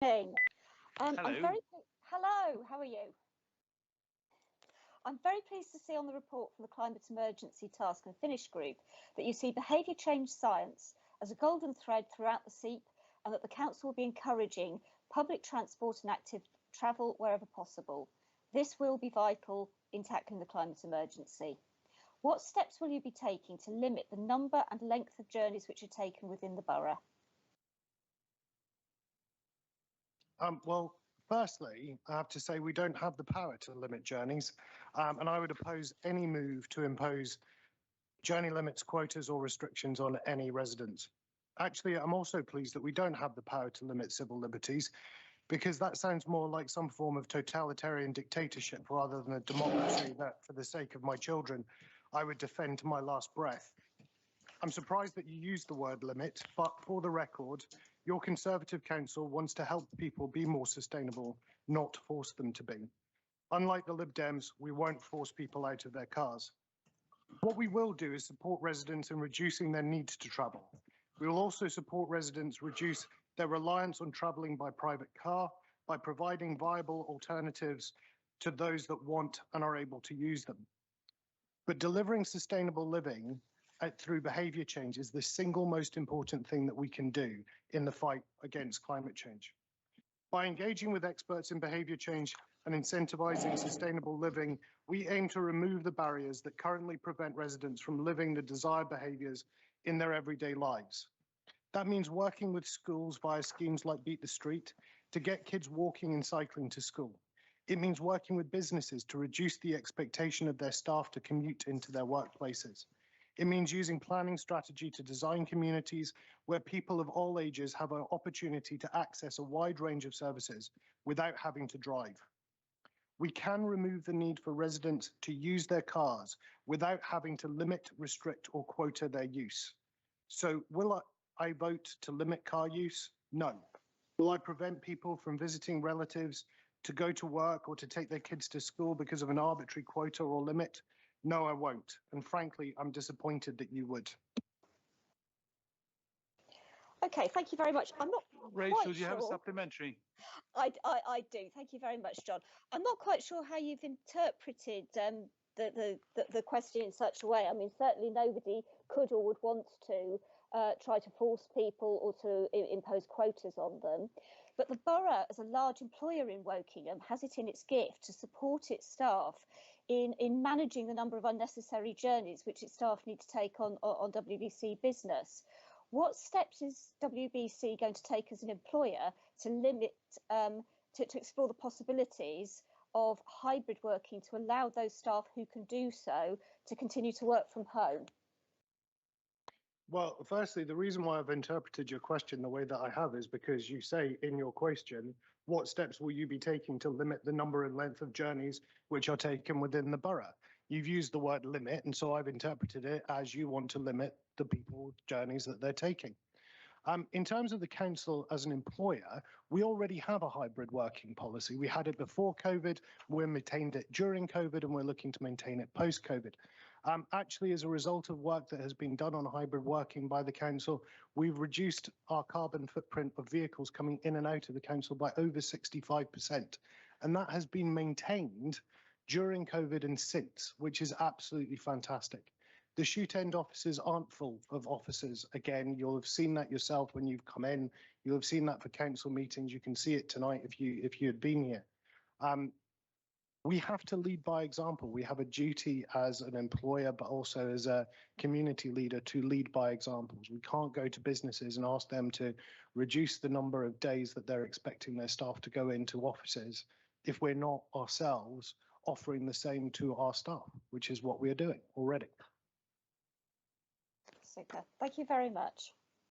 Hello. Hello, how are you? I'm very pleased to see on the report from the Climate Emergency Task and Finish Group that you see behaviour change science as a golden thread throughout the SEEP, and that the Council will be encouraging public transport and active travel wherever possible. This will be vital in tackling the climate emergency. What steps will you be taking to limit the number and length of journeys which are taken within the borough? Well, firstly, I have to say we don't have the power to limit journeys, and I would oppose any move to impose journey limits, quotas or restrictions on any residents. Actually, I'm also pleased that we don't have the power to limit civil liberties, because that sounds more like some form of totalitarian dictatorship rather than a democracy that, for the sake of my children, I would defend to my last breath. I'm surprised that you used the word limit, but for the record, your Conservative Council wants to help people be more sustainable, not force them to be. Unlike the Lib Dems, we won't force people out of their cars. What we will do is support residents in reducing their needs to travel. We will also support residents reduce their reliance on travelling by private car by providing viable alternatives to those that want and are able to use them. But delivering sustainable living through behaviour change is the single most important thing that we can do in the fight against climate change. By engaging with experts in behaviour change and incentivising sustainable living, we aim to remove the barriers that currently prevent residents from living the desired behaviours in their everyday lives. That means working with schools via schemes like Beat the Street to get kids walking and cycling to school. It means working with businesses to reduce the expectation of their staff to commute into their workplaces. It means using planning strategy to design communities where people of all ages have an opportunity to access a wide range of services without having to drive. We can remove the need for residents to use their cars without having to limit, restrict, or quota their use. So will I vote to limit car use? No. Will I prevent people from visiting relatives to go to work or to take their kids to school because of an arbitrary quota or limit? No, I won't. And frankly, I'm disappointed that you would. Okay, thank you very much. I'm not Rachel, do you have a supplementary? I do. Thank you very much, John. I'm not quite sure how you've interpreted the question in such a way. I mean, certainly nobody could or would want to try to force people or to impose quotas on them. But the borough, as a large employer in Wokingham, has it in its gift to support its staff in managing the number of unnecessary journeys which its staff need to take on WBC business. What steps is WBC going to take as an employer to limit, to explore the possibilities of hybrid working to allow those staff who can do so to continue to work from home? Well, firstly, the reason why I've interpreted your question the way that I have is because you say in your question, what steps will you be taking to limit the number and length of journeys which are taken within the borough? You've used the word limit, and so I've interpreted it as you want to limit the people's journeys that they're taking. In terms of the council as an employer, we already have a hybrid working policy. We had it before COVID, we maintained it during COVID, and we're looking to maintain it post-COVID. Actually, as a result of work that has been done on hybrid working by the council, we've reduced our carbon footprint of vehicles coming in and out of the council by over 65%. And that has been maintained during COVID and since, which is absolutely fantastic. The shoot end offices aren't full of officers. Again, you'll have seen that yourself when you've come in. You'll have seen that for council meetings. You can see it tonight if you had been here. We have to lead by example. We have a duty as an employer, but also as a community leader to lead by examples. We can't go to businesses and ask them to reduce the number of days that they're expecting their staff to go into offices if we're not ourselves offering the same to our staff, which is what we're doing already. Super. Thank you very much.